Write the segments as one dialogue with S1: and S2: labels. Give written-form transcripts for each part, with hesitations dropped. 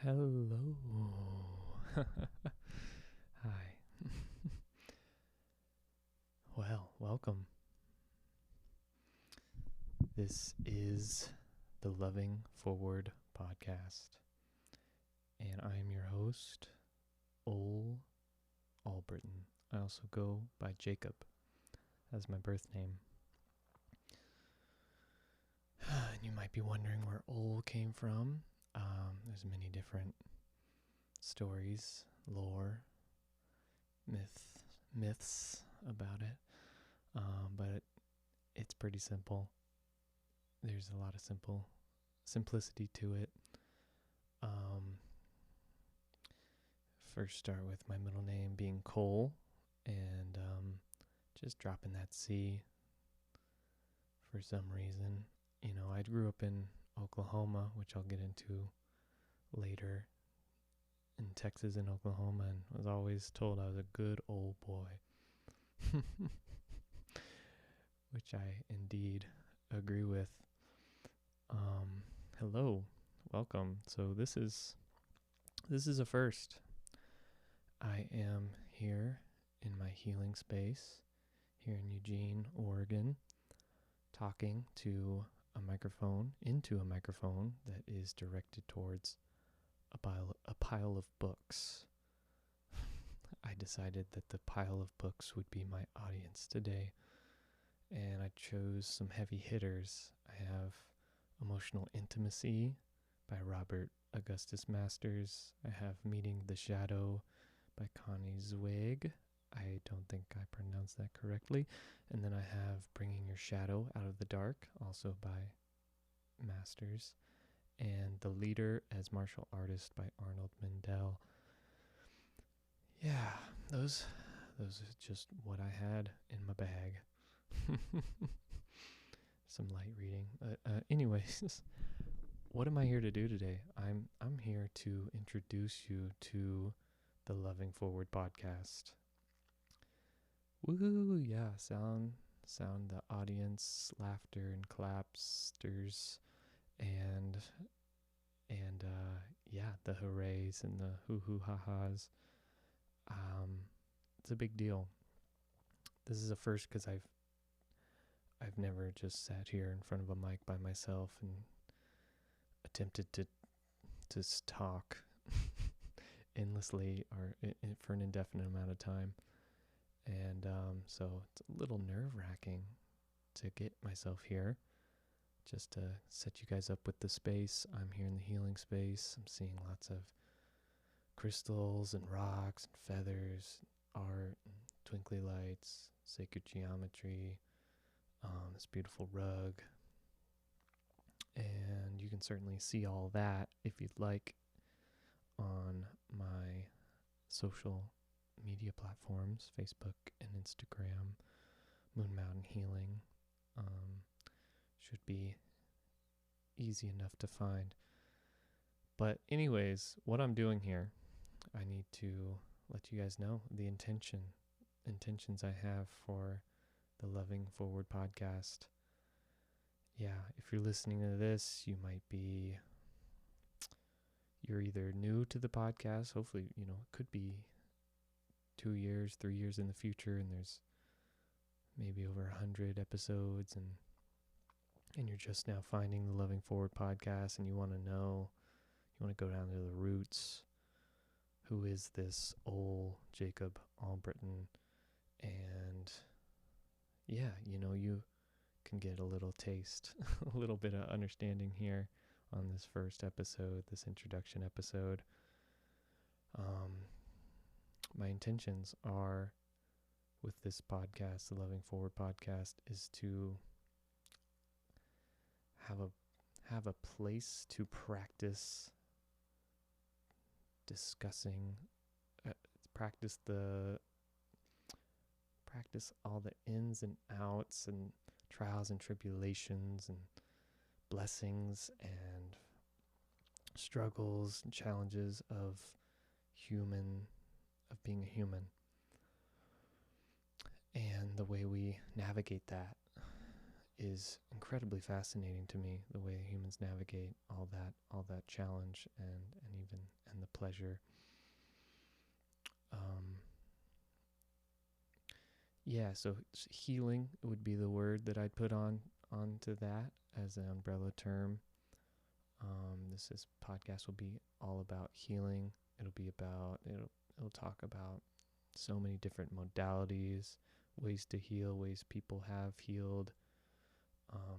S1: Hello. Hi. Well, welcome. This is the Loving Forward podcast, and I am your host, Albritton. I also go by Jacob as my birth name. And you might be wondering where Ol came from. There's many different stories, lore, myths about it, but it's pretty simple. There's a lot of simplicity to it. First start with my middle name being Cole, and just dropping that C for some reason. You know, I grew up in Oklahoma, which I'll get into later, in Texas and Oklahoma, and was always told I was a good old boy, which I indeed agree with. Hello, welcome. So this is a first. I am here in my healing space here in Eugene, Oregon, talking to into a microphone that is directed towards a pile of books. I decided that the pile of books would be my audience today, and I chose some heavy hitters. I have Emotional Intimacy by Robert Augustus Masters. I have Meeting the Shadow by Connie Zweig. I don't think I pronounced that correctly. And then I have Bringing Your Shadow Out of the Dark, also by Masters. And The Leader as Martial Artist by Arnold Mindell. Yeah, those are just what I had in my bag. Some light reading. Anyways, what am I here to do today? I'm here to introduce you to the Loving Forward podcast. Woohoo! Yeah, sound the audience, laughter and clapsters, and yeah, the hoorays and the hoo ha ha's. It's a big deal. This is a first because I've never just sat here in front of a mic by myself and attempted to talk endlessly or for an indefinite amount of time. And so it's a little nerve-wracking to get myself here, just to set you guys up with the space. I'm here in the healing space. I'm seeing lots of crystals and rocks and feathers, art, and twinkly lights, sacred geometry, this beautiful rug. And you can certainly see all that if you'd like on my social media platforms, Facebook and Instagram. Moon Mountain Healing should be easy enough to find. But anyways, what I'm doing here, I need to let you guys know the intentions I have for the Loving Forward podcast. Yeah, if you're listening to this, you're either new to the podcast. Hopefully, it could be 2 years, 3 years in the future, and there's maybe over 100 episodes, and you're just now finding the Loving Forward podcast, and you want to go down to the roots. Who is this old Jacob Albritton? And yeah, you can get a little taste, a little bit of understanding here on this first episode, this introduction episode. My intentions are with this podcast, the Loving Forward podcast, is to have a place to practice discussing, practice all the ins and outs and trials and tribulations and blessings and struggles and challenges of being a human, and the way we navigate that is incredibly fascinating to me, the way humans navigate all that challenge and the pleasure. So healing would be the word that I'd put onto that as an umbrella term. This podcast will be all about healing. It'll talk about so many different modalities, ways to heal, ways people have healed,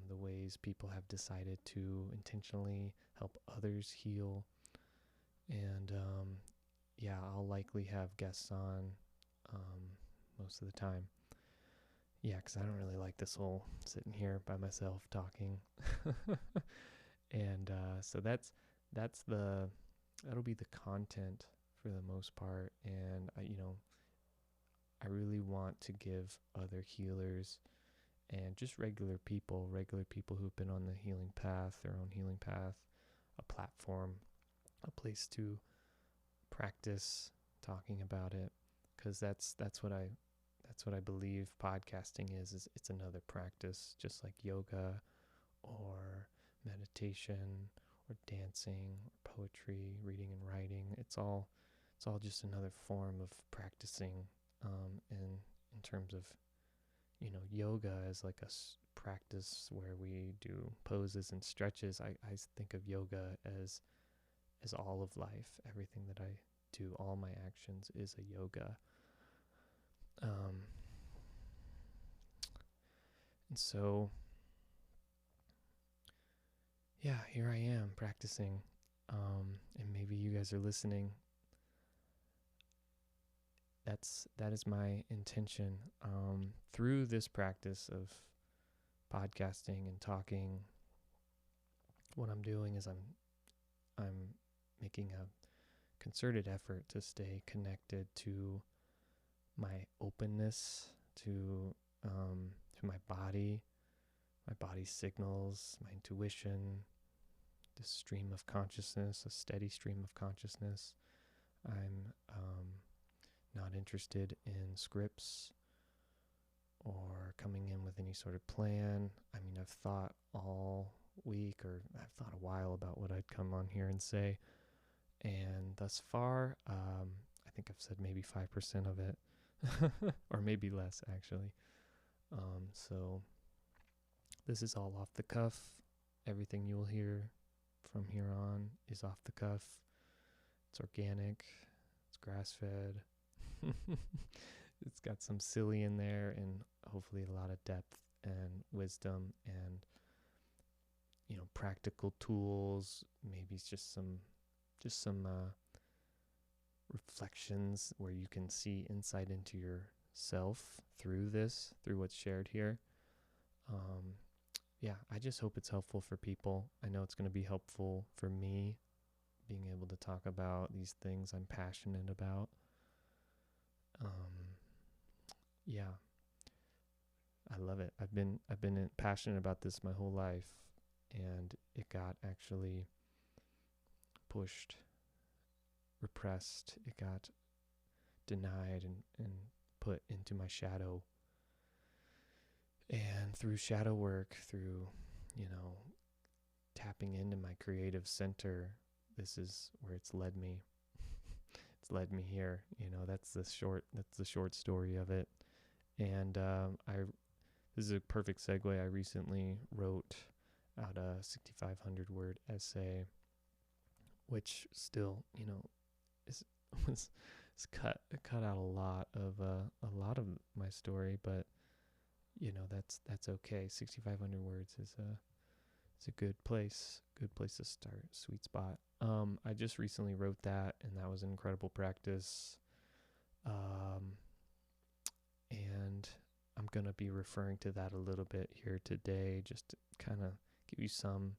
S1: the ways people have decided to intentionally help others heal. And I'll likely have guests on most of the time. Yeah, because I don't really like this whole sitting here by myself talking. And so that'll be the content for the most part. And I really want to give other healers and just regular people who've been on the healing path, their own healing path, a platform, a place to practice talking about it, because that's what I believe podcasting is it's another practice, just like yoga or meditation or dancing or poetry, reading and writing. It's all just another form of practicing, in terms of yoga as like a practice where we do poses and stretches. I think of yoga as all of life. Everything that I do, all my actions is a yoga. And so, here I am practicing. And maybe you guys are listening. That is my intention. Through this practice of podcasting and talking, what I'm doing is I'm making a concerted effort to stay connected to my openness, to my body's signals, my intuition, this stream of consciousness, a steady stream of consciousness. I'm not interested in scripts or coming in with any sort of plan. I mean, I've thought all week, or I've thought a while about what I'd come on here and say. And thus far, I think I've said maybe 5% of it, or maybe less, actually. So this is all off the cuff. Everything you will hear from here on is off the cuff. It's organic. It's grass-fed. It's got some silly in there, and hopefully a lot of depth and wisdom and practical tools. Maybe it's just some reflections where you can see insight into yourself through what's shared here. I just hope it's helpful for people. I know it's going to be helpful for me, being able to talk about these things I'm passionate about. I love it. I've been passionate about this my whole life, and it got actually pushed, repressed. It got denied and put into my shadow. And through shadow work, through tapping into my creative center, this is where it's led me. It's led me here. That's the short story of it. And this is a perfect segue. I recently wrote out a 6,500 word essay, which still, was cut out a lot of my story, but that's okay. 6,500 words is a good place to start, sweet spot. I just recently wrote that, and that was an incredible practice. And I'm going to be referring to that a little bit here today, just to kind of give you some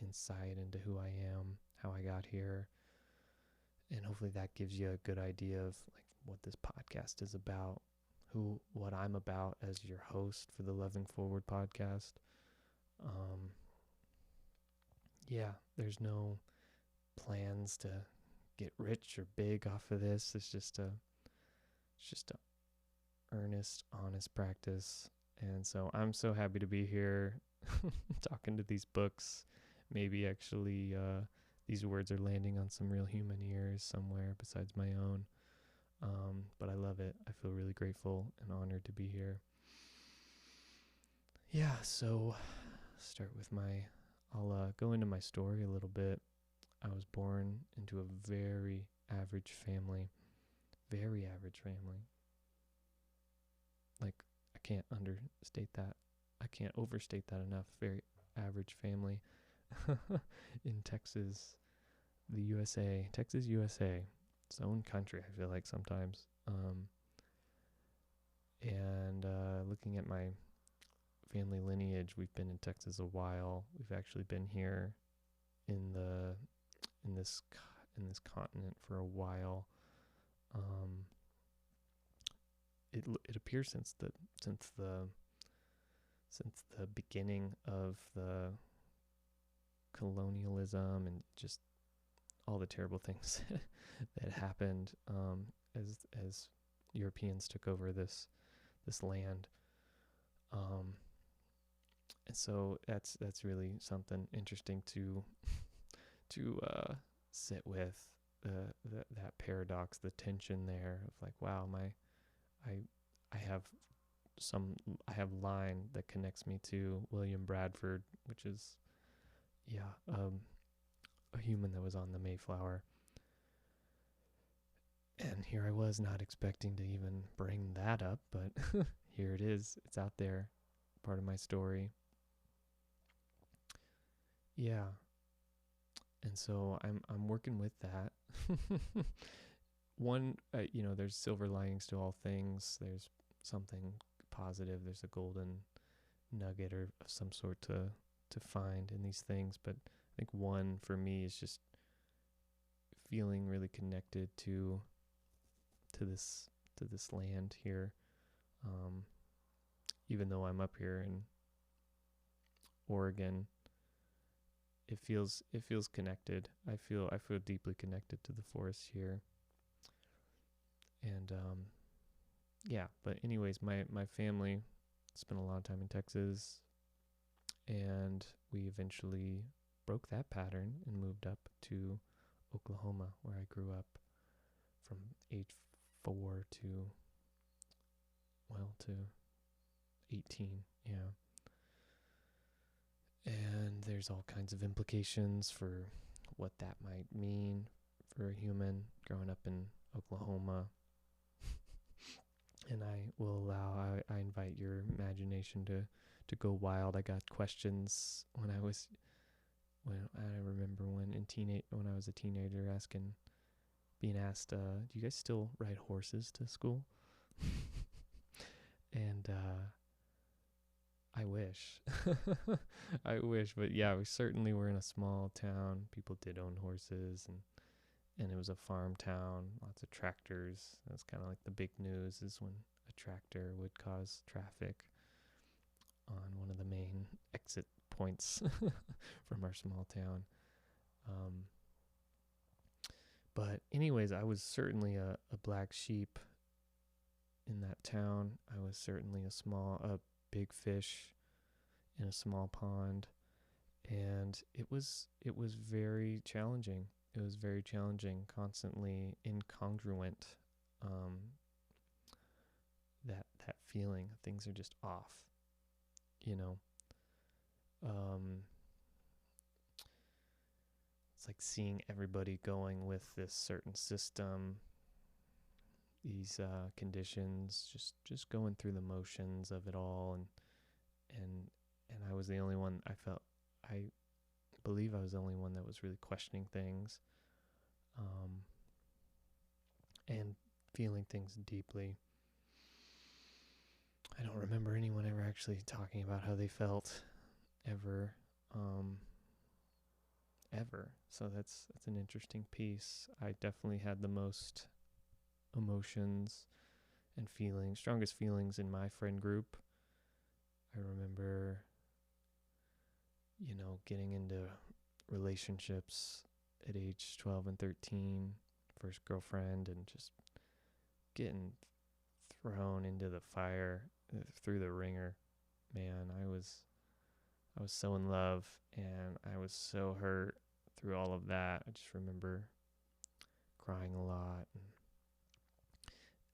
S1: insight into who I am, how I got here. And hopefully that gives you a good idea of like what this podcast is about, what I'm about as your host for the Loving Forward podcast. There's no plans to get rich or big off of this. It's just a earnest, honest practice And so I'm so happy to be here talking to these books. Maybe actually these words are landing on some real human ears somewhere besides my own. But I love it. I feel really grateful and honored to be here. Yeah, so start with I'll go into my story a little bit. I was born into a very average family. Very average family. Like, I can't understate that. I can't overstate that enough. Very average family in Texas, the USA. Texas, USA. Its own country, I feel like sometimes. And looking at my family lineage, we've been in Texas a while. We've actually been here in this continent for a while. It appears since the beginning of the colonialism and just all the terrible things that happened as Europeans took over this land. And so that's really something interesting to sit with, that paradox, the tension there of like, wow, I have line that connects me to William Bradford, which is a human that was on the Mayflower. And here I was not expecting to even bring that up, but here it is. It's out there, part of my story. Yeah. And so I'm working with that. There's silver linings to all things. There's something positive. There's a golden nugget or of some sort to find in these things. But I think one for me is just feeling really connected to this land here. Even though I'm up here in Oregon, it feels connected. I feel deeply connected to the forest here. And but anyways, my family spent a lot of time in Texas, and we eventually broke that pattern and moved up to Oklahoma, where I grew up from age 4 to 18. Yeah. And there's all kinds of implications for what that might mean for a human growing up in Oklahoma. And I invite your imagination to go wild. I got questions when I was a teenager being asked, do you guys still ride horses to school? And I wish. I wish, but yeah, we certainly were in a small town. People did own horses, and it was a farm town, lots of tractors. That's kind of like the big news is when a tractor would cause traffic on one of the main exit points from our small town. But anyways, I was certainly a black sheep in that town. I was certainly a big fish in a small pond, and it was very challenging. It was very challenging, constantly incongruent. That feeling things are just off, it's like seeing everybody going with this certain system, these conditions, just going through the motions of it all, and I was the only one. I believe I was the only one that was really questioning things, and feeling things deeply. I don't remember anyone ever actually talking about how they felt ever. So that's an interesting piece. I definitely had the most emotions and strongest feelings in my friend group. I remember, getting into relationships at age 12 and 13, first girlfriend, and just getting thrown into the fire, through the ringer man, I was so in love, and I was so hurt through all of that. I just remember crying a lot,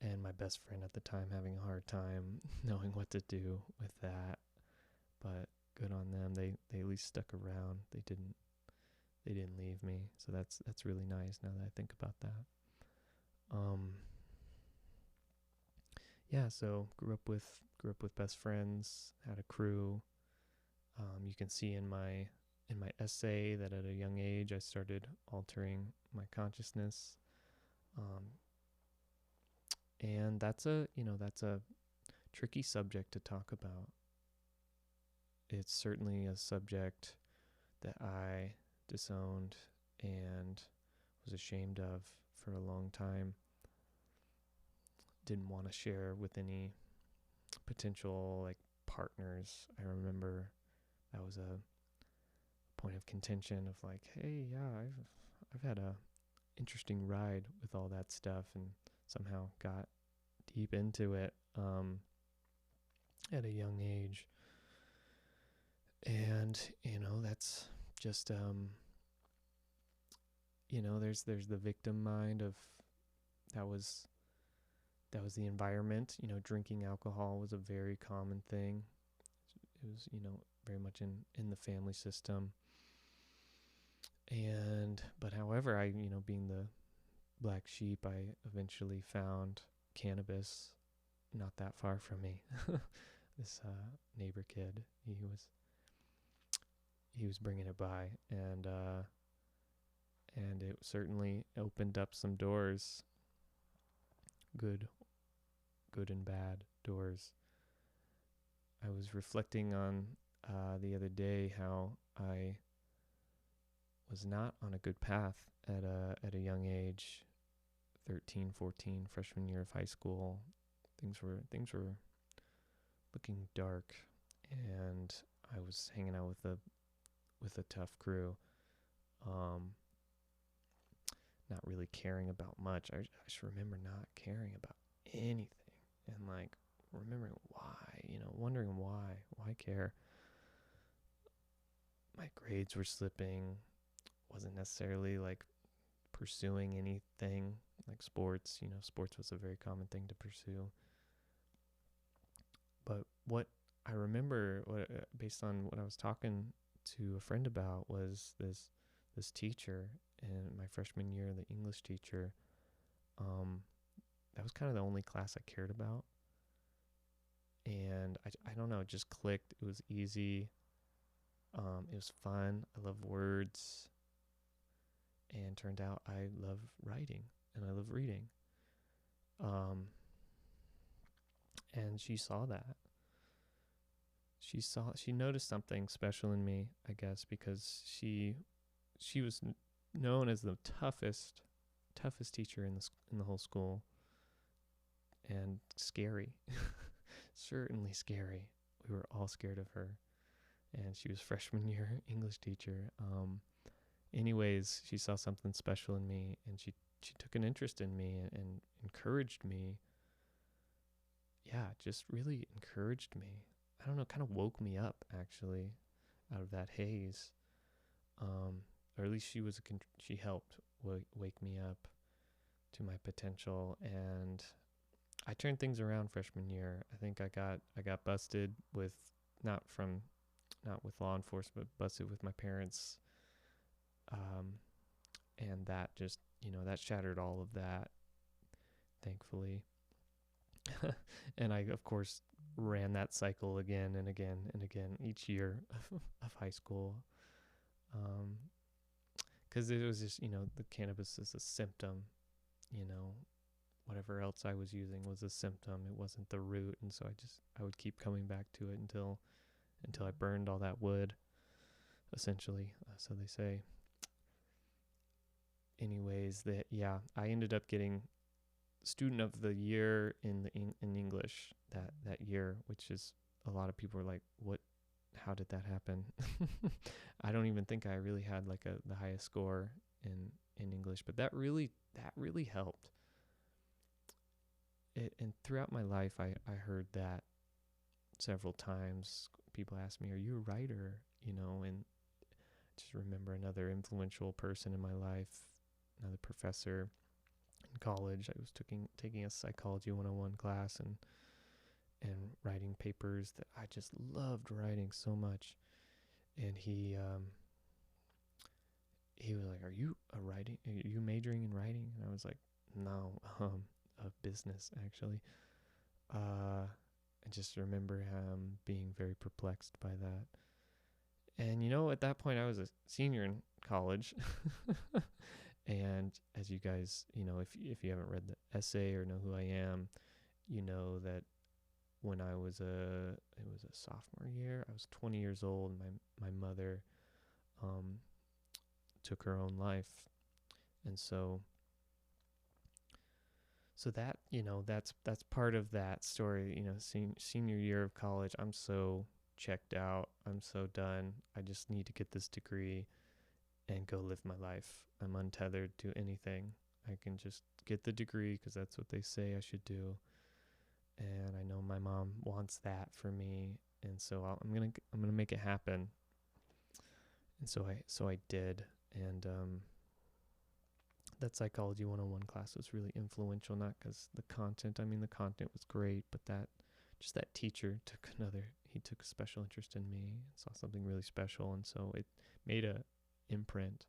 S1: and my best friend at the time having a hard time knowing what to do with that. But good on them. They at least stuck around. They didn't leave me. So that's really nice now that I think about that. Yeah, so grew up with best friends, had a crew. You can see in my essay that at a young age I started altering my consciousness. And that's a tricky subject to talk about. It's certainly a subject that I disowned and was ashamed of for a long time. Didn't want to share with any potential like partners. I remember that was a point of contention of like, hey, yeah, I've had a interesting ride with all that stuff, and somehow got deep into it at a young age. And that's just there's the victim mind of that was the environment. Drinking alcohol was a very common thing. It was very much in the family system. But however, I being the black sheep, I eventually found cannabis not that far from me. This neighbor kid, he was bringing it by, and it certainly opened up some doors, good and bad doors. I was reflecting on the other day how I was not on a good path at a young age, 13, 14, freshman year of high school. Things were looking dark, and I was hanging out with a tough crew. Not really caring about much. I just remember not caring about anything, and like remembering why, wondering why care. My grades were slipping, wasn't necessarily like pursuing anything like sports. Sports was a very common thing to pursue. But what I remember, based on what I was talking to a friend about, was this teacher in my freshman year, the English teacher. That was kind of the only class I cared about. And I don't know, it just clicked. It was easy. It was fun. I love words. And turned out I love writing and I love reading. And she saw that. She noticed something special in me, I guess, because she was known as the toughest teacher in the whole school, and scary. Certainly scary. We were all scared of her, and she was freshman year English teacher. Anyways, she saw something special in me, and she took an interest in me and encouraged me. Yeah, just really encouraged me. I don't know, kind of woke me up actually out of that haze. Or at least she helped wake me up to my potential, and I turned things around freshman year. I think I got busted with not with law enforcement, but busted with my parents. And that just, that shattered all of that, thankfully. And I, of course, ran that cycle again and again and again each year of high school. Because it was just, the cannabis is a symptom, whatever else I was using was a symptom. It wasn't the root. And so I would keep coming back to it until I burned all that wood, essentially. So they say. Anyways, I ended up getting student of the year in English that year, which is, a lot of people are like, what, how did that happen? I don't even think I really had like the highest score in English, but that really helped. And throughout my life, I heard that several times people ask me, are you a writer? And just remember another influential person in my life, another professor in college. I was taking a psychology 101 class and writing papers that I just loved writing so much. And he was like, are you majoring in writing? And I was like, no, of business, actually. I just remember him being very perplexed by that. And at that point I was a senior in college. And as you guys, if you haven't read the essay or know who I am, you know that when it was a sophomore year, I was 20 years old. My mother took her own life. And so that, that's part of that story. Senior year of college, I'm so checked out. I'm so done. I just need to get this degree and go live my life. I'm untethered to anything. I can just get the degree because that's what they say I should do. And I know my mom wants that for me, and so I'm gonna make it happen. And so I did. And that psychology 101 class was really influential, not because the content was great, but that teacher took a special interest in me, saw something really special, and so it made a imprint.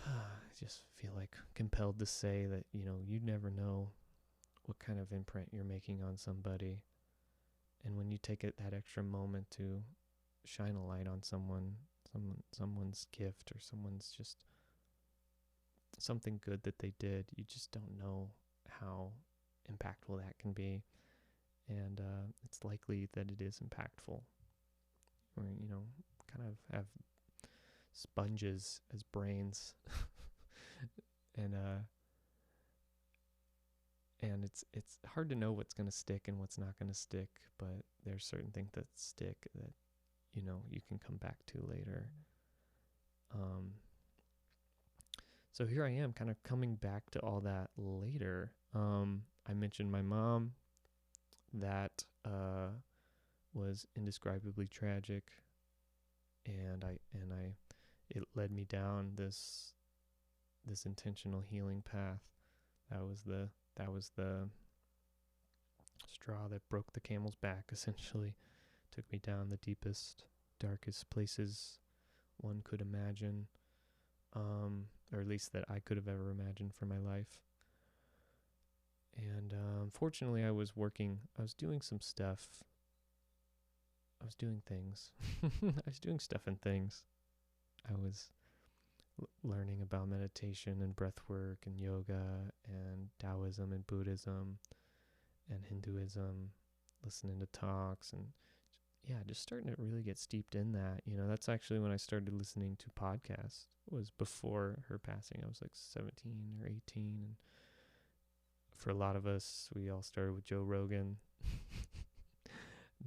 S1: I just feel like compelled to say that, you never know what kind of imprint you're making on somebody. And when you take that extra moment to shine a light on someone's gift, or someone's just something good that they did, you just don't know how impactful that can be. And it's likely that it is impactful. Or, kind of have sponges as brains. and it's hard to know what's going to stick and what's not going to stick, but there's certain things that stick that you can come back to later. So here I am, kind of coming back to all that later. I mentioned my mom. That was indescribably tragic, and it led me down this intentional healing path. That was the straw that broke the camel's back, essentially. Took me down the deepest, darkest places one could imagine, or at least that I could have ever imagined for my life. And fortunately, I was doing some stuff. I was doing things. I was doing stuff and things. I was learning about meditation and breath work and yoga and Taoism and Buddhism and Hinduism, listening to talks, and just starting to really get steeped in that. That's actually when I started listening to podcasts. It was before her passing. I was like 17 or 18, and for a lot of us, we all started with Joe Rogan.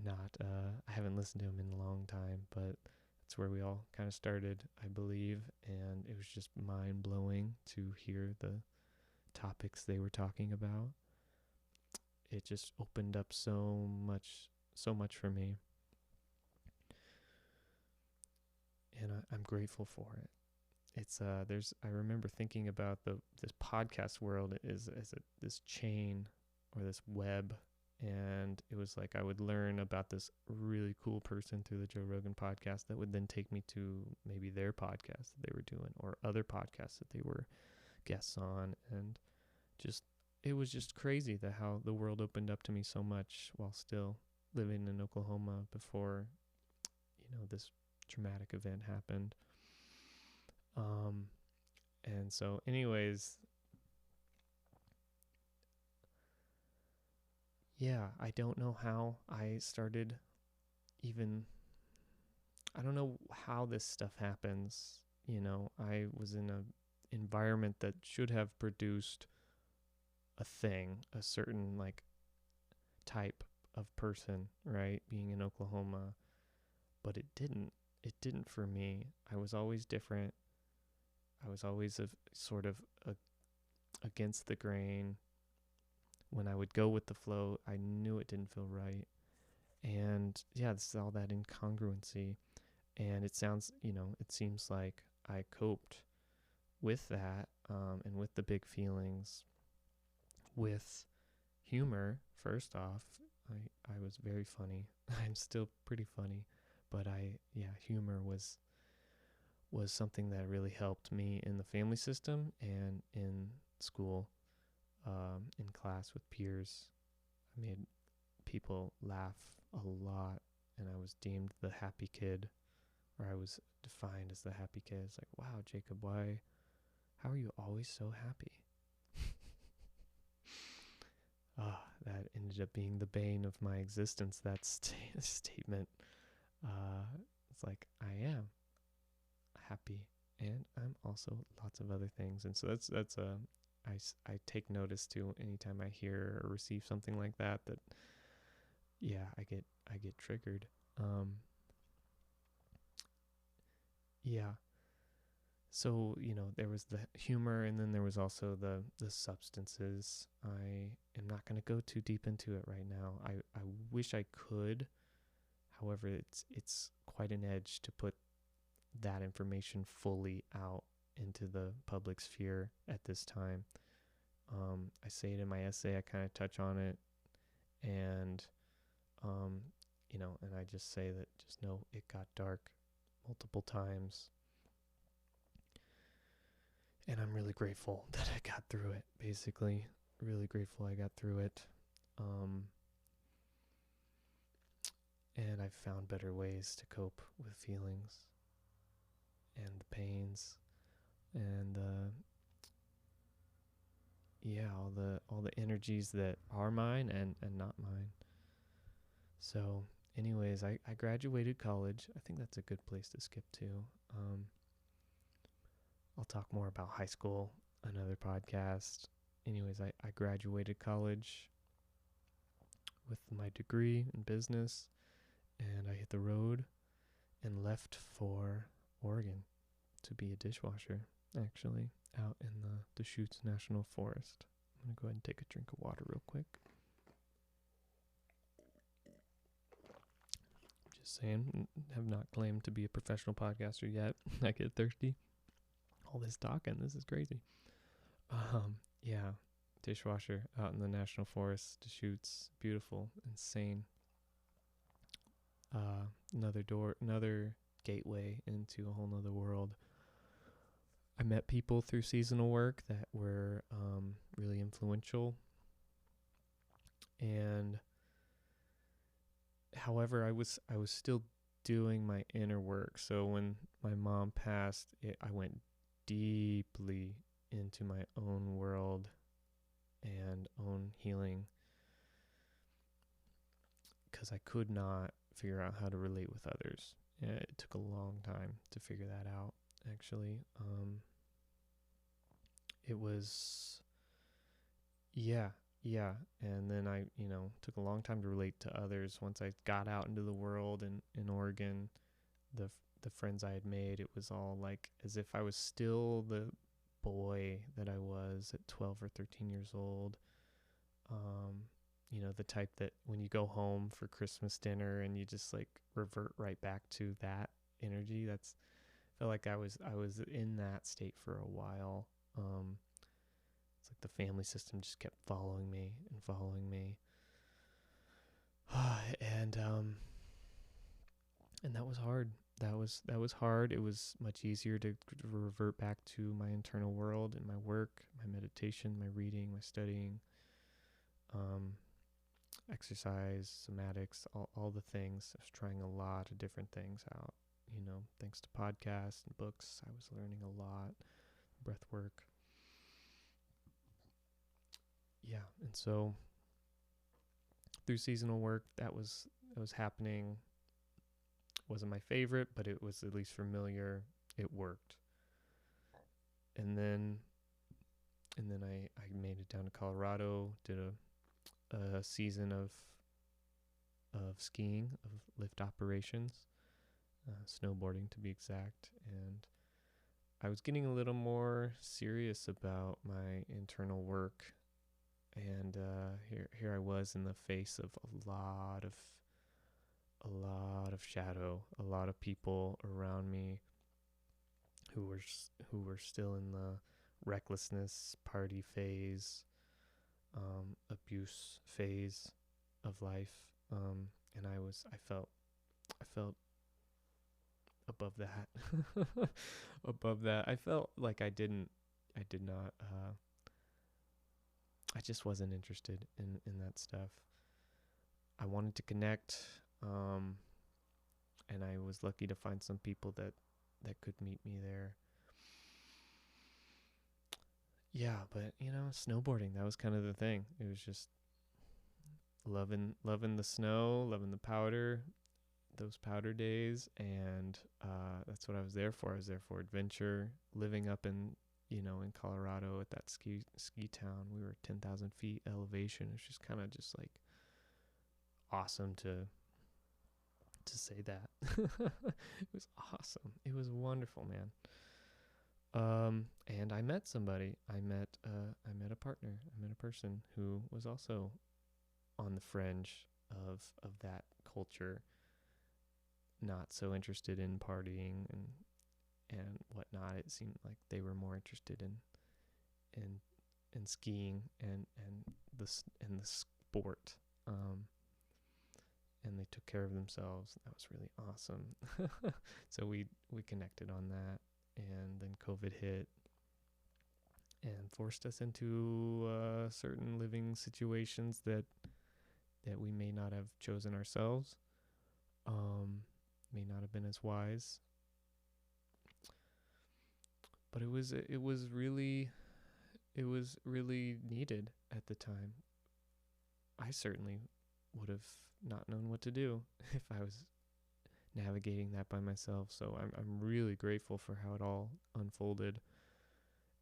S1: I haven't listened to him in a long time, but that's where we all kind of started, I believe. And it was just mind blowing to hear the topics they were talking about. It just opened up so much for me. And I'm grateful for it. It's I remember thinking about this podcast world is this chain or this web, and it was like I would learn about this really cool person through the Joe Rogan podcast that would then take me to maybe their podcast that they were doing, or other podcasts that they were guests on, and it was just crazy that how the world opened up to me so much while still living in Oklahoma before this traumatic event happened. And so anyways, I don't know how I started I don't know how this stuff happens. I was in an environment that should have produced a certain like type of person, right? Being in Oklahoma, but it didn't for me. I was always different. I was always sort of against the grain. when I would go with the flow, I knew it didn't feel right. And yeah, this is all that incongruency. And it seems like I coped with that, and with the big feelings, with humor. First off, I was very funny. I'm still pretty funny, but humor was something that really helped me in the family system and in school, in class with peers. I made people laugh a lot, and I was deemed the happy kid, or I was defined as the happy kid. It's like, wow, Jacob, how are you always so happy? That ended up being the bane of my existence, that statement. It's like, I am happy, and I'm also lots of other things. And so I take notice to anytime I hear or receive something like that, I get triggered. Yeah. So, there was the humor, and then there was also the substances. I am not going to go too deep into it right now. I wish I could. However, it's quite an edge to put that information fully out into the public sphere at this time. I say it in my essay. I kind of touch on it, and and I just say that just know it got dark multiple times. And I'm really grateful that I got through it, basically. Really grateful I got through it. And I've found better ways to cope with feelings and the pains and all the energies that are mine and not mine. So anyways, I graduated college. I think that's a good place to skip to. I'll talk more about high school, another podcast. Anyways, I graduated college with my degree in business, and I hit the road and left for Oregon to be a dishwasher, actually, out in the Deschutes National Forest. I'm going to go ahead and take a drink of water real quick. Just saying, have not claimed to be a professional podcaster yet. I get thirsty. All this talking, this is crazy. Yeah, dishwasher out in the National Forest, Deschutes, beautiful, insane. Another gateway into a whole nother world. I met people through seasonal work that were really influential. And however, I was still doing my inner work. So when my mom passed, I went deeply into my own world and own healing, because I could not figure out how to relate with others. It took a long time to figure that out, actually. It was, yeah. And then I, took a long time to relate to others. Once I got out into the world in Oregon, the friends I had made, it was all like as if I was still the boy that I was at 12 or 13 years old. The type that when you go home for Christmas dinner and you just like revert right back to that energy. I felt like I was in that state for a while. It's like the family system just kept following me. And that was hard. That was hard. It was much easier to revert back to my internal world and my work, my meditation, my reading, my studying, exercise, somatics, all the things. I was trying a lot of different things out. Thanks to podcasts and books, I was learning a lot. Breath work. Yeah, and so through seasonal work, that was happening. Wasn't my favorite, but it was at least familiar. It worked. And then I made it down to Colorado, did a season of skiing, of lift operations, snowboarding to be exact, and I was getting a little more serious about my internal work And here I was in the face of a lot of shadow, a lot of people around me who were still in the recklessness party phase, abuse phase of life, and I felt above that. Above that, I felt like I did not, I just wasn't interested in that stuff. I wanted to connect, and I was lucky to find some people that could meet me there. Yeah, but snowboarding, that was kind of the thing. It was just loving the snow, loving the powder, those powder days, and that's what I was there for. I was there for adventure, living up in Colorado at that ski town. We were 10,000 feet elevation. It's just kind of just like awesome to say that. It was awesome. It was wonderful, man. And I met somebody. I met a partner. I met a person who was also on the fringe of that culture, not so interested in partying and whatnot. It seemed like they were more interested in skiing and the sport. And they took care of themselves. That was really awesome. So we connected on that, and then COVID hit and forced us into certain living situations that we may not have chosen ourselves. May not have been as wise, but it was really needed at the time. I certainly would have not known what to do if I was navigating that by myself. So I'm really grateful for how it all unfolded,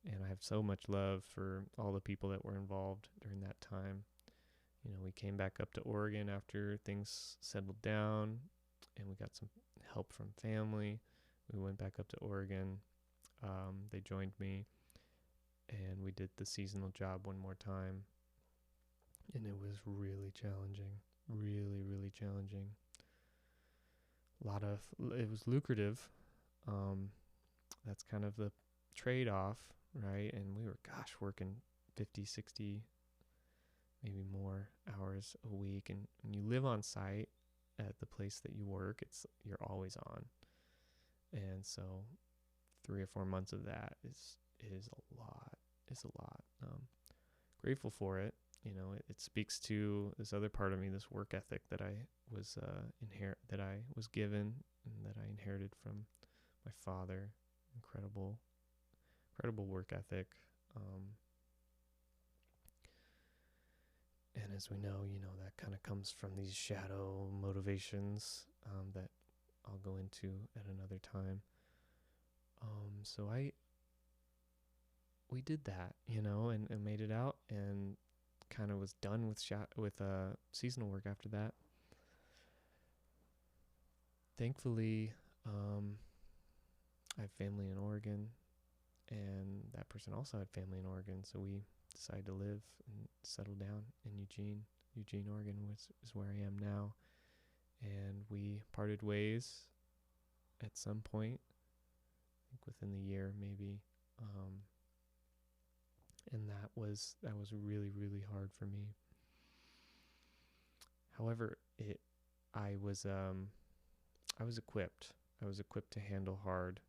S1: and I have so much love for all the people that were involved during that time. We came back up to Oregon after things settled down, and we got some help from family. We went back up to Oregon. They joined me, and we did the seasonal job one more time, and it was really challenging. Really challenging. It was lucrative. That's kind of the trade-off, right? And we were working 50, 60, maybe more hours a week, and when you live on site at the place that you work, you're always on. And so 3 or 4 months of that is a lot. It's a lot. Grateful for it. It speaks to this other part of me, this work ethic that I was that I was given and that I inherited from my father. Incredible work ethic. And as we know, that kind of comes from these shadow motivations that I'll go into at another time. So we did that, and made it out, and kind of was done with seasonal work after that. Thankfully, I have family in Oregon, and that person also had family in Oregon, so we decided to live and settle down in Eugene, Oregon, which is where I am now. And we parted ways at some point, I think within the year maybe. And that was really, really hard for me. However, I was equipped. I was equipped to handle hard.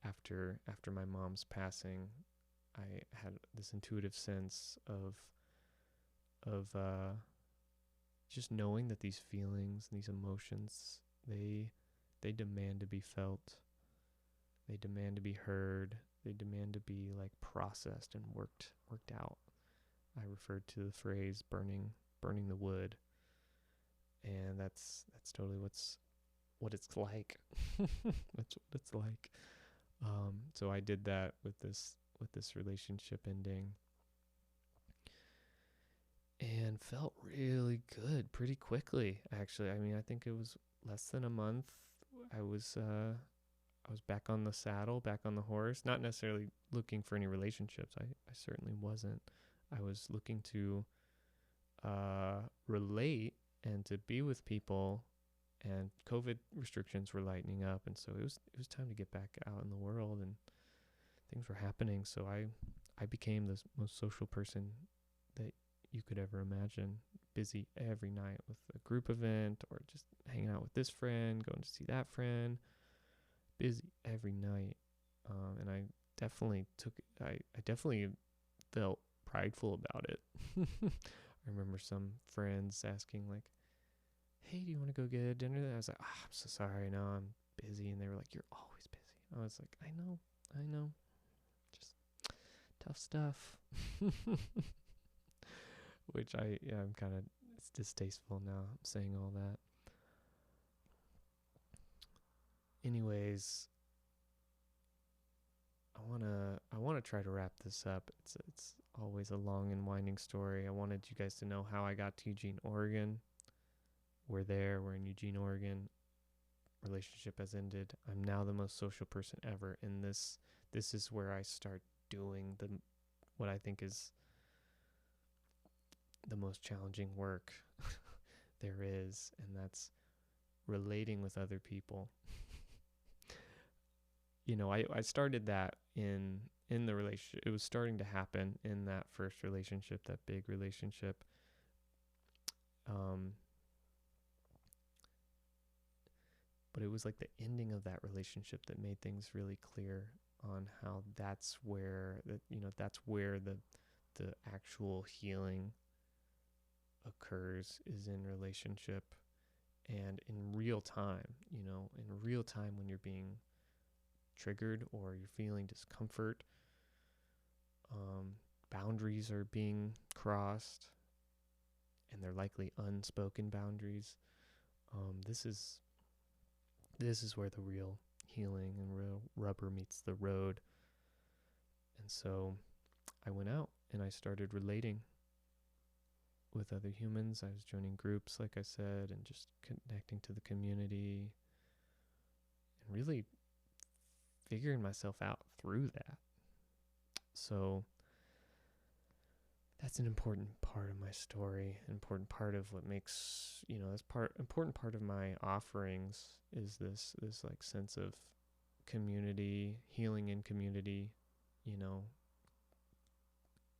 S1: After my mom's passing, I had this intuitive sense of just knowing that these feelings, these emotions, they demand to be felt. They demand to be heard. They demand to be processed and worked out. I referred to the phrase burning the wood, and that's totally what it's like. That's what it's like. So I did that with this relationship ending, and felt really good pretty quickly. Actually, I mean, I think it was less than a month. I was back on the saddle, back on the horse. Not necessarily looking for any relationships. I certainly wasn't. I was looking to relate and to be with people, and COVID restrictions were lightening up, and so it was time to get back out in the world, and things were happening. So I became the most social person that you could ever imagine. Busy every night with a group event or just hanging out with this friend, going to see that friend. Busy every night, and I definitely felt prideful about it. I remember some friends asking like, "Hey, do you want to go get dinner?" I was like, "I'm so sorry, no, I'm busy." And they were like, "You're always busy." I was like, I know, just tough stuff." Which I'm kind of, it's distasteful now saying all that. Anyways, I wanna try to wrap this up. It's always a long and winding story. I wanted you guys to know how I got to Eugene, Oregon. We're in Eugene, Oregon. Relationship has ended. I'm now the most social person ever, and this is where I start doing what I think is the most challenging work there is, and that's relating with other people. I started that in the relationship. It was starting to happen in that first relationship, that big relationship. But it was like the ending of that relationship that made things really clear on how that's where the actual healing occurs, is in relationship and in real time. In real time, when you're being triggered or you're feeling discomfort, boundaries are being crossed, and they're likely unspoken boundaries. This is where the real healing and real rubber meets the road. And so I went out and I started relating with other humans. I was joining groups, like I said, and just connecting to the community and really figuring myself out through that. So that's an important part of my story, an important part of what makes, important part of my offerings is this like sense of community, healing in community.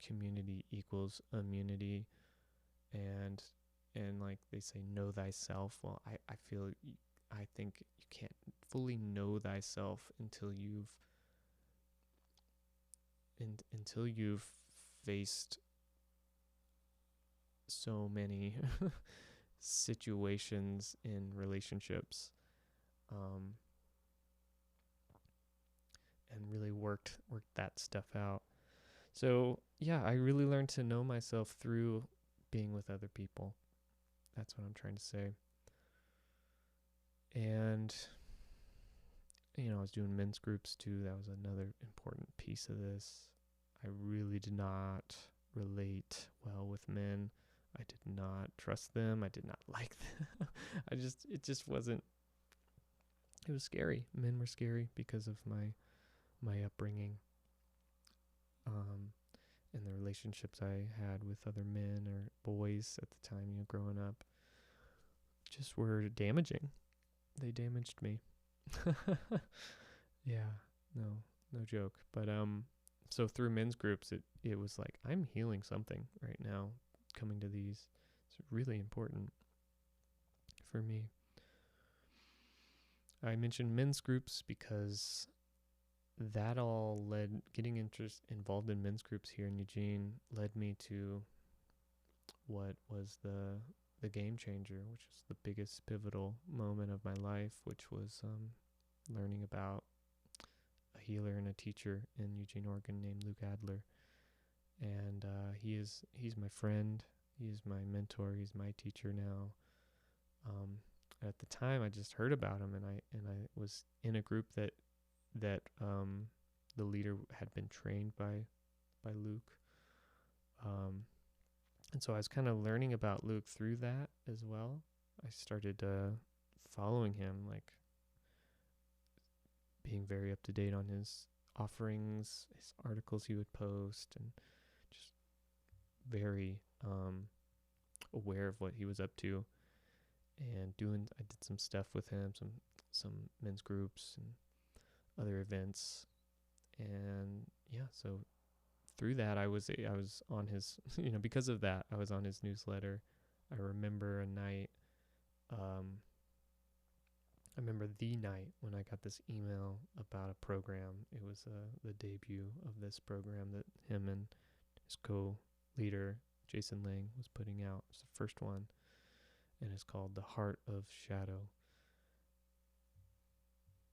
S1: Community equals immunity, and like they say, know thyself. Well, I think you can't fully know thyself until you've faced so many situations in relationships, and really worked that stuff out. So yeah, I really learned to know myself through being with other people. That's what I'm trying to say. And I was doing men's groups too. That was another important piece of this. I really did not relate well with men. I did not trust them. I did not like them. It just wasn't, it was scary. Men were scary because of my upbringing. And the relationships I had with other men or boys at the time, growing up, just were damaging. They damaged me. Yeah, no joke. But so through men's groups, it was like, I'm healing something right now, coming to these. It's really important for me. I mentioned men's groups because that all getting involved in men's groups here in Eugene led me to what was the game changer, which was the biggest pivotal moment of my life, which was learning about a healer and a teacher in Eugene, Oregon, named Luke Adler. And he's my friend. He's my mentor. He's my teacher now. At the time, I just heard about him, and I was in a group that the leader had been trained by Luke. And so I was kind of learning about Luke through that as well. I started following him, like being very up to date on his offerings, his articles he would post, and just very aware of what he was up to, and I did some stuff with him, some men's groups and other events, and yeah, so through that I was on his because of that I was on his newsletter. I remember a night, I remember the night when I got this email about a program. It was the debut of this program that him and his co-leader Jason Lang was putting out. It's the first one, and it's called The Heart of Shadow.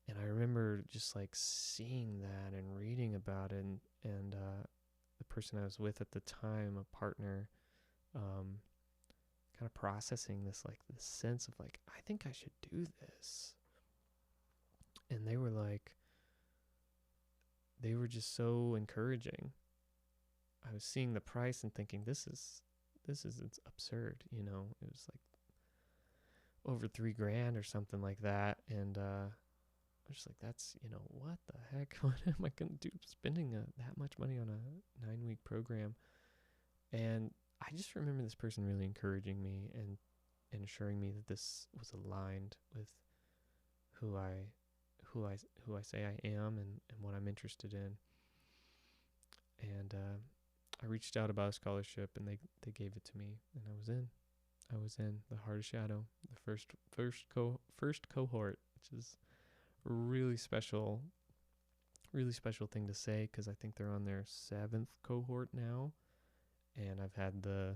S1: And I remember just like seeing that and reading about it, and the person I was with at the time, a partner, kind of processing this sense of like, I think I should do this. And they were just so encouraging. I was seeing the price and thinking, this is it's absurd. It was like over $3,000 or something like that. And I was just like, that's, what the heck? What am I going to do spending that much money on a 9-week program? And I just remember this person really encouraging me and assuring me that this was aligned with who I say I am and what I'm interested in. And I reached out about a scholarship, and they gave it to me, and I was in the Heart of Shadow, the first cohort, which is a really special thing to say, because I think they're on their 7th cohort now, and I've had the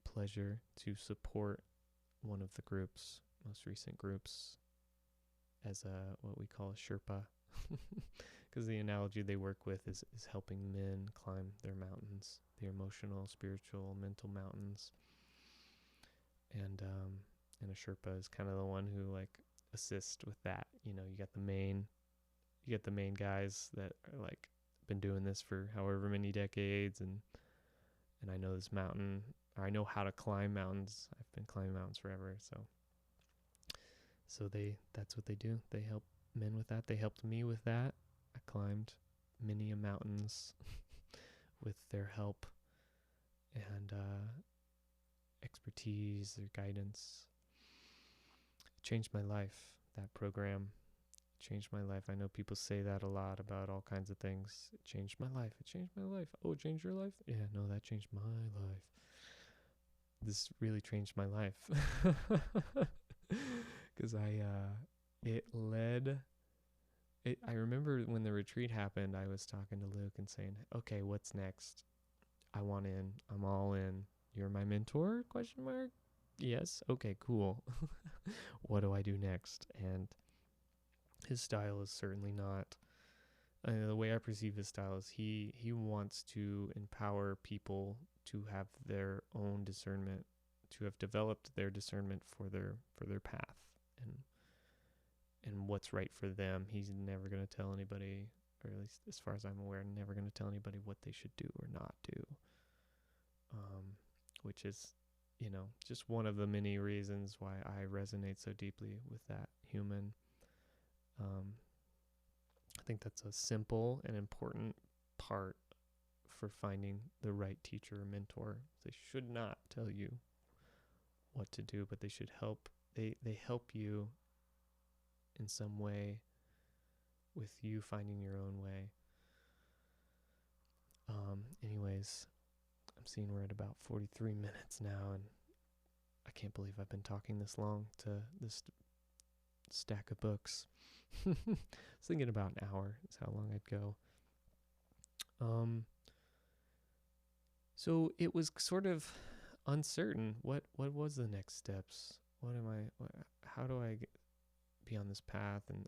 S1: pleasure to support one of the most recent groups, as what we call a Sherpa, because the analogy they work with is helping men climb their mountains, their emotional, spiritual, mental mountains. And a Sherpa is kind of the one who like assists with that. You get the main guys that are like been doing this for however many decades, and I know this mountain, or I know how to climb mountains. I've been climbing mountains forever, so that's what they do. They help men with that. They helped me with that. I climbed many mountains with their help and expertise, their guidance. It changed my life. That program changed my life. I know people say that a lot about all kinds of things. It changed my life. It changed my life. Oh, it changed your life? Yeah, no, that changed my life. This really changed my life. Because I remember when the retreat happened, I was talking to Luke and saying, okay, what's next? I want in. I'm all in. You're my mentor? ? Yes. Okay, cool. What do I do next? And his style is certainly not, the way I perceive his style is he wants to empower people to have their own discernment, to have developed their discernment for their path and what's right for them. He's never going to tell anybody, or at least as far as I'm aware, never going to tell anybody what they should do or not do. Which is, just one of the many reasons why I resonate so deeply with that human. I think that's a simple and important part for finding the right teacher or mentor. They should not tell you what to do, but they should help. They help you in some way with you finding your own way. Anyways, I'm seeing we're at about 43 minutes now, and I can't believe I've been talking this long to this stack of books. I was thinking about an hour is how long I'd go. So it was sort of uncertain. What was the next steps? How do I be on this path? And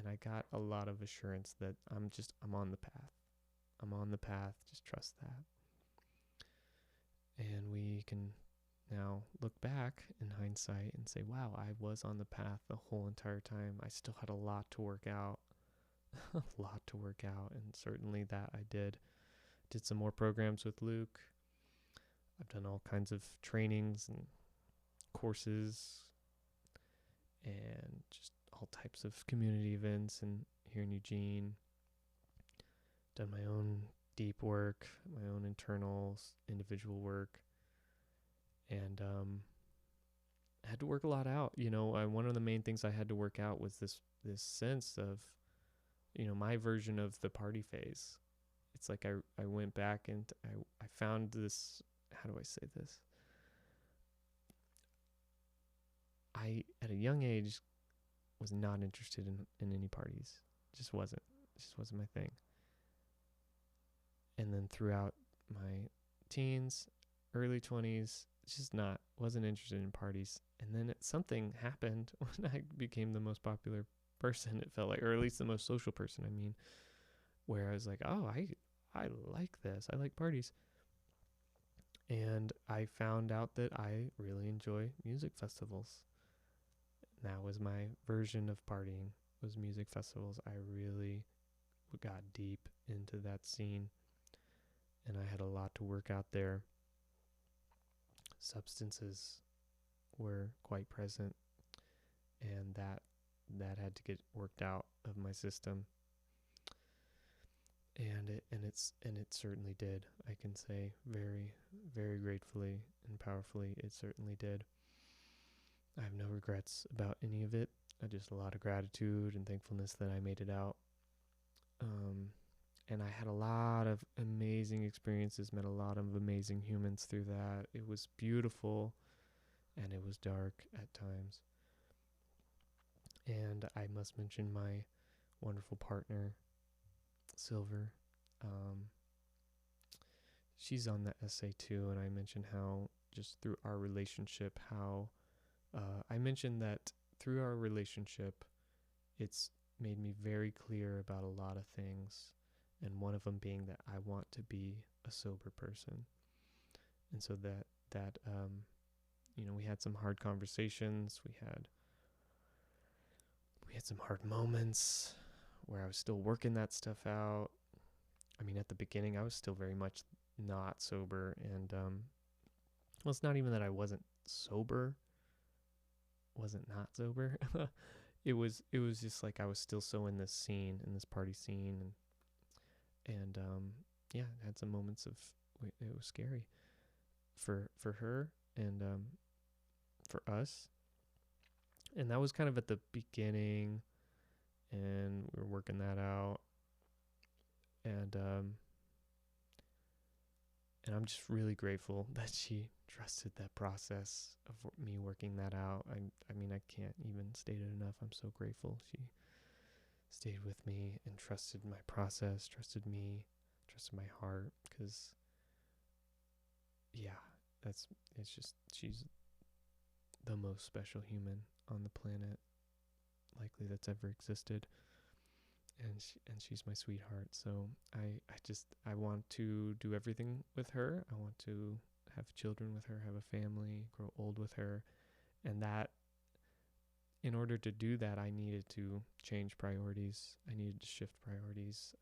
S1: I got a lot of assurance that I'm on the path. I'm on the path. Just trust that. And we can now look back in hindsight and say, wow, I was on the path the whole entire time. I still had a lot to work out. And certainly that I did. Did some more programs with Luke. I've done all kinds of trainings and courses and just all types of community events here in Eugene. Done my own deep work, my own internal individual work, and I had to work a lot out. One of the main things I had to work out was this sense of, my version of the party phase. It's like I went back and I found this. How do I say this? I, at a young age, was not interested in any parties. It just wasn't my thing. And then throughout my teens, early 20s, wasn't interested in parties. And then something happened when I became the most popular person, it felt like, or at least the most social person, where I was like, oh, I like this. I like parties. And I found out that I really enjoy music festivals. That was my version of partying, was music festivals. I really got deep into that scene, and I had a lot to work out there. Substances were quite present, and that had to get worked out of my system. And it certainly did. I can say very, very gratefully and powerfully, it certainly did. I have no regrets about any of it. Just a lot of gratitude and thankfulness that I made it out. And I had a lot of amazing experiences, met a lot of amazing humans through that. It was beautiful, and it was dark at times. And I must mention my wonderful partner, Silver. She's on that essay too, and I mentioned how just through our relationship, I mentioned that through our relationship, it's made me very clear about a lot of things, and one of them being that I want to be a sober person. And so that we had some hard conversations. We had some hard moments where I was still working that stuff out. At the beginning, I was still very much not sober, and well, it's not even that I wasn't not sober. It was just like I was still so in this party scene, and yeah, it had some moments of it was scary for her and for us, and that was kind of at the beginning, and we were working that out, and I'm just really grateful that she trusted that process of me working that out. I can't even state it enough. I'm so grateful she stayed with me and trusted my process, trusted me, trusted my heart, because she's the most special human on the planet, likely that's ever existed. And she's my sweetheart. So I want to do everything with her. I want to have children with her, have a family, grow old with her. And that, in order to do that, I needed to change priorities. I needed to shift priorities.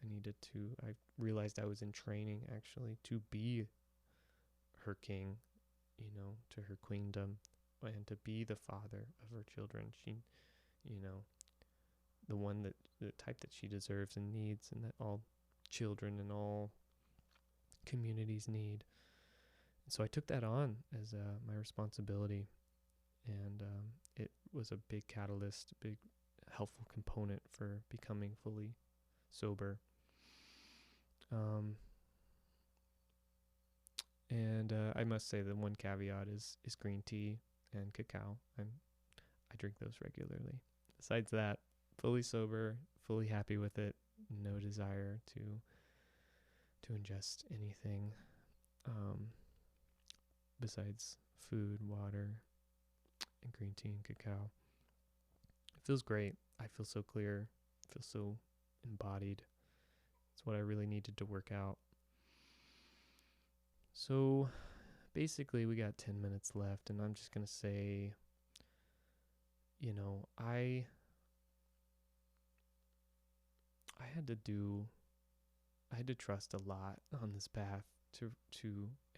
S1: I realized I was in training actually to be her king, to her queendom, and to be the father of her children. She, the type that she deserves and needs, and that all children and all communities need. And so I took that on as my responsibility, and it was a big catalyst, a big helpful component for becoming fully sober. And I must say the one caveat is green tea and cacao. I drink those regularly. Besides that, fully sober, fully happy with it, no desire to ingest anything besides food, water, and green tea and cacao. It feels great. I feel so clear. I feel so embodied. It's what I really needed to work out. So basically, we got 10 minutes left, and I'm just going to say, I had to trust a lot on this path to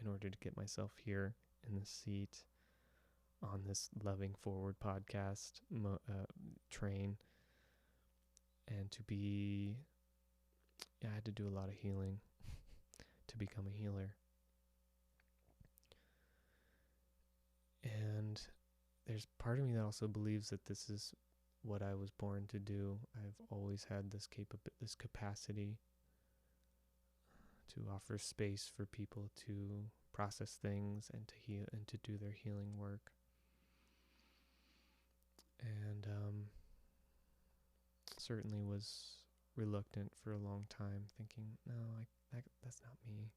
S1: in order to get myself here in this seat on this Loving Forward podcast train, and I had to do a lot of healing. to become a healer. And there's part of me that also believes that this is what I was born to do. I've always had this capacity to offer space for people to process things and to heal and to do their healing work. And certainly was reluctant for a long time, thinking, no, that's not me.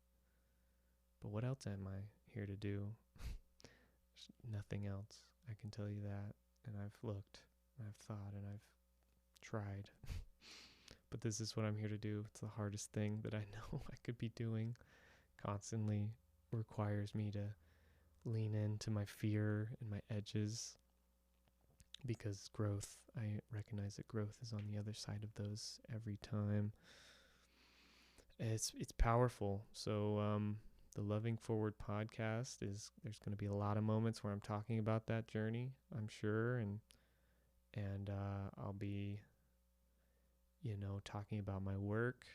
S1: But what else am I here to do? There's nothing else. I can tell you that. And I've looked, and I've thought, and I've tried. But this is what I'm here to do. It's the hardest thing that I know I could be doing. Constantly requires me to lean into my fear and my edges, because growth, I recognize that growth is on the other side of those every time. It's powerful. So the Loving Forward podcast there's going to be a lot of moments where I'm talking about that journey, I'm sure, and I'll be, talking about my work.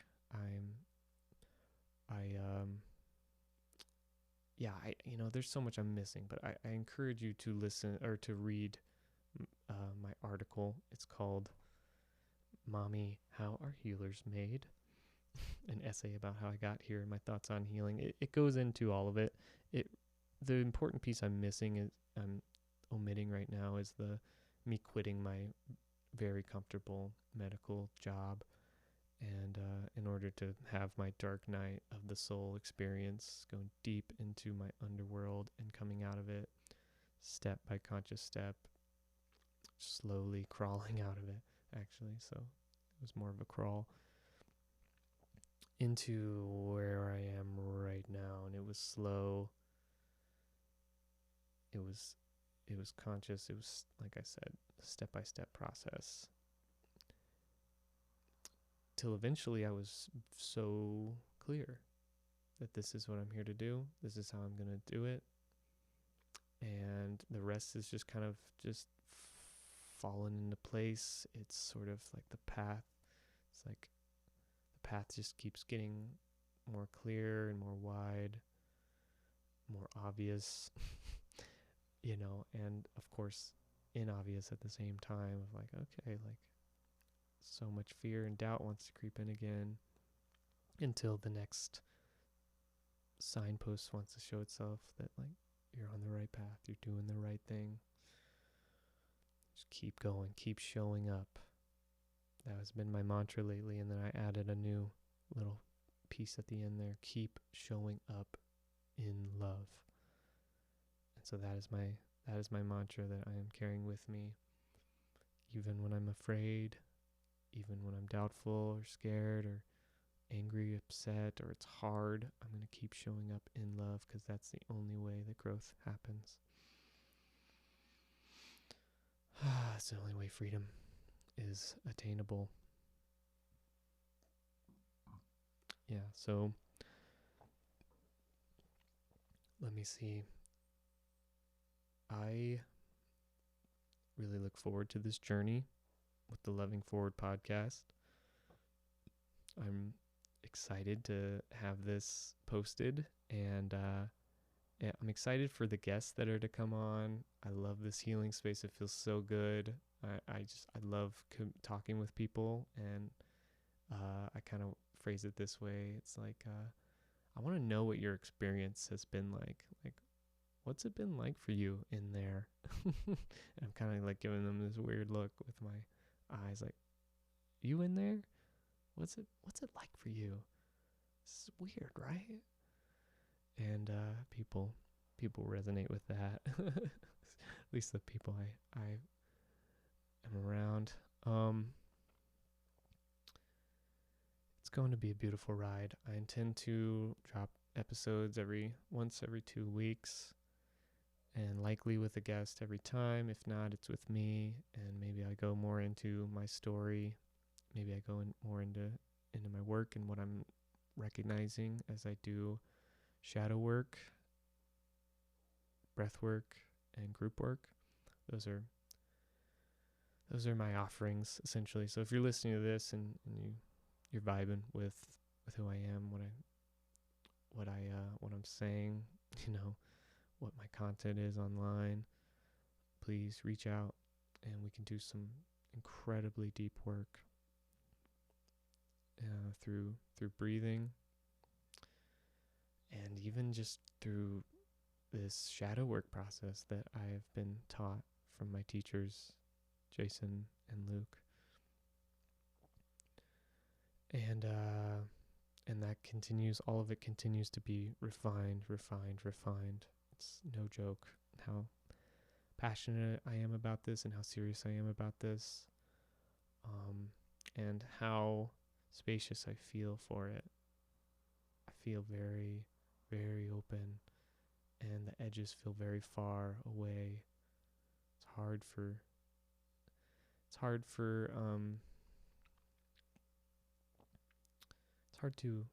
S1: There's so much I'm missing, but I encourage you to listen or to read my article. It's called Mommy, How Are Healers Made? An essay about how I got here and my thoughts on healing. It goes into all of it. The important piece I'm omitting right now is me quitting my very comfortable medical job, and in order to have my dark night of the soul experience, going deep into my underworld and coming out of it step by conscious step, slowly crawling out of it, actually. So it was more of a crawl into where I am right now. And it was slow. It was conscious. It was, like I said, a step-by-step process. Till eventually I was so clear that this is what I'm here to do. This is how I'm going to do it. And the rest is just kind of just fallen into place. It's sort of like the path. It's like the path just keeps getting more clear and more wide, more obvious, and of course inobvious at the same time, of like, okay, like so much fear and doubt wants to creep in again, until the next signpost wants to show itself that, like, you're on the right path, you're doing the right thing. Just keep going, keep showing up. That has been my mantra lately, and then I added a new little piece at the end there. Keep showing up in love. And so that is my mantra that I am carrying with me, even when I'm afraid, even when I'm doubtful or scared or angry, upset, or it's hard. I'm going to keep showing up in love, because that's the only way that growth happens. It's the only way freedom is attainable. Yeah, so let me see. I really look forward to this journey with the Loving Forward podcast. I'm excited to have this posted, and I'm excited for the guests that are to come on. I love this healing space. It feels so good. I love talking with people, and I kind of phrase it this way. It's like, I want to know what your experience has been like. Like, what's it been like for you in there? And I'm kind of like giving them this weird look with my eyes, like, you in there? What's it like for you? It's weird, right? And people resonate with that. At least the people I am around. It's going to be a beautiful ride. I intend to drop episodes once every 2 weeks, and likely with a guest every time. If not, it's with me, and maybe I go more into my story. Maybe I go more into my work and what I'm recognizing as I do shadow work, breath work, and group work. Those are my offerings, essentially. So if you're listening to this and you're vibing with who I am, what I'm saying, what my content is online, please reach out and we can do some incredibly deep work through breathing, and even just through this shadow work process that I have been taught from my teachers, Jason and Luke. And that continues, all of it continues to be refined. It's no joke how passionate I am about this and how serious I am about this, and how spacious I feel for it. I feel very, very open, and the edges feel very far away. It's hard for it's hard to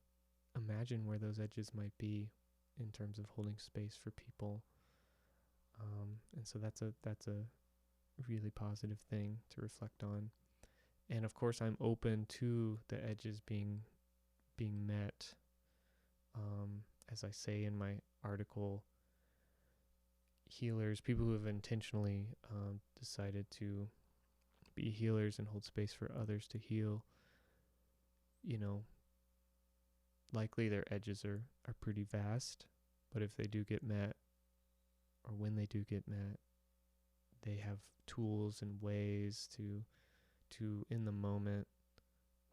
S1: imagine where those edges might be in terms of holding space for people. And so that's a really positive thing to reflect on. And of course, I'm open to the edges being met. As I say in my article, healers, people who have intentionally decided to be healers and hold space for others to heal, likely their edges are pretty vast, but if they do get met, or when they do get met, they have tools and ways to in the moment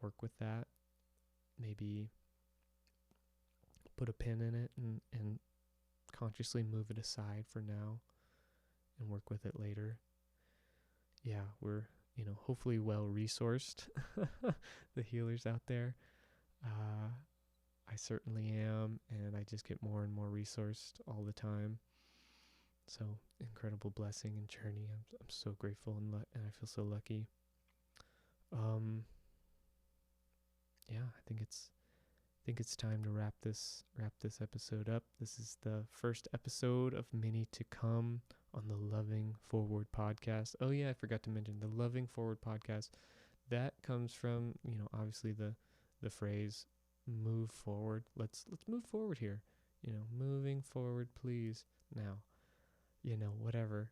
S1: work with that. Maybe put a pin in it and consciously move it aside for now and work with it later. Yeah, we're, hopefully well resourced, the healers out there. I certainly am, and I just get more and more resourced all the time. So incredible blessing and journey. I'm so grateful and I feel so lucky. Yeah, I think it's time to wrap this episode up. This is the first episode of many to come on the Loving Forward podcast. Oh yeah, I forgot to mention the Loving Forward podcast. That comes from, obviously the phrase move forward. Let's move forward here. Moving forward, please. Now, whatever.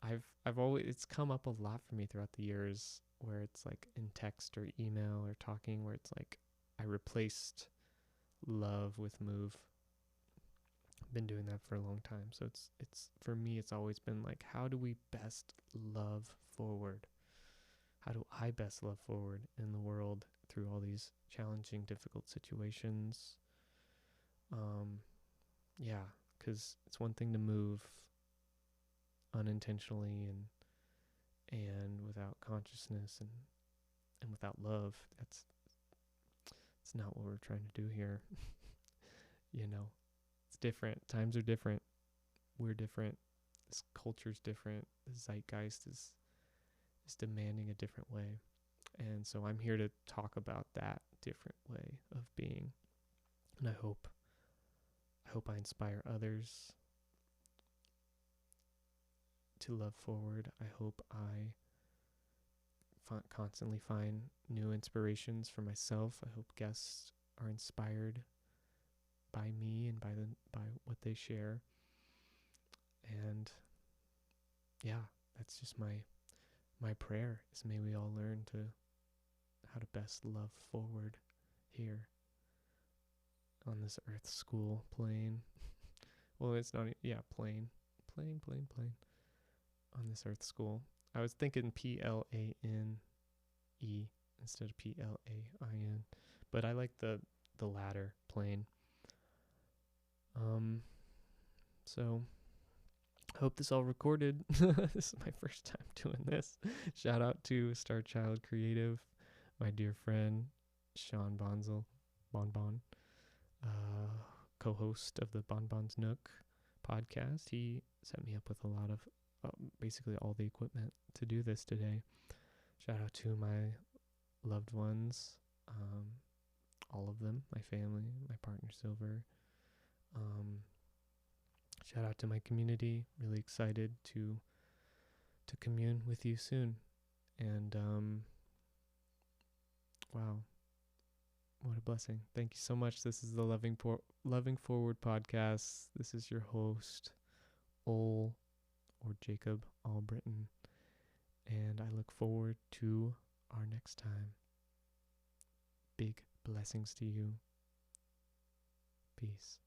S1: I've always, it's come up a lot for me throughout the years where it's like in text or email or talking, where it's like I replaced love with move. I've been doing that for a long time. So it's for me, it's always been like, how do we best love forward? How do I best love forward in the world through all these challenging, difficult situations? Yeah, because it's one thing to move unintentionally and without consciousness and without love. It's not what we're trying to do here. It's different. Times are different. We're different. This culture's different. The zeitgeist is demanding a different way. And so I'm here to talk about that different way of being. And I hope I inspire others to love forward. I hope I constantly find new inspirations for myself. I hope guests are inspired by me and by what they share. And yeah, that's just my prayer, is may we all learn how to best love forward here on this earth school plane. Well, it's not, plane on this earth school. I was thinking PLANE instead of PLAIN, but I like the latter, plane. So I hope this all recorded. This is my first time doing this. Shout out to Star Child Creative, my dear friend Sean Bonbon, co-host of the Bonbon's Nook podcast. He set me up with a lot of basically all the equipment to do this today. Shout out to my loved ones, all of them, my family, my partner Silver. Shout out to my community. Really excited to commune with you soon. And wow, What a blessing. Thank you so much. This is the Loving Forward podcast. This is your host, Ol or Jacob Albritton. And I look forward to our next time. Big blessings to you. Peace.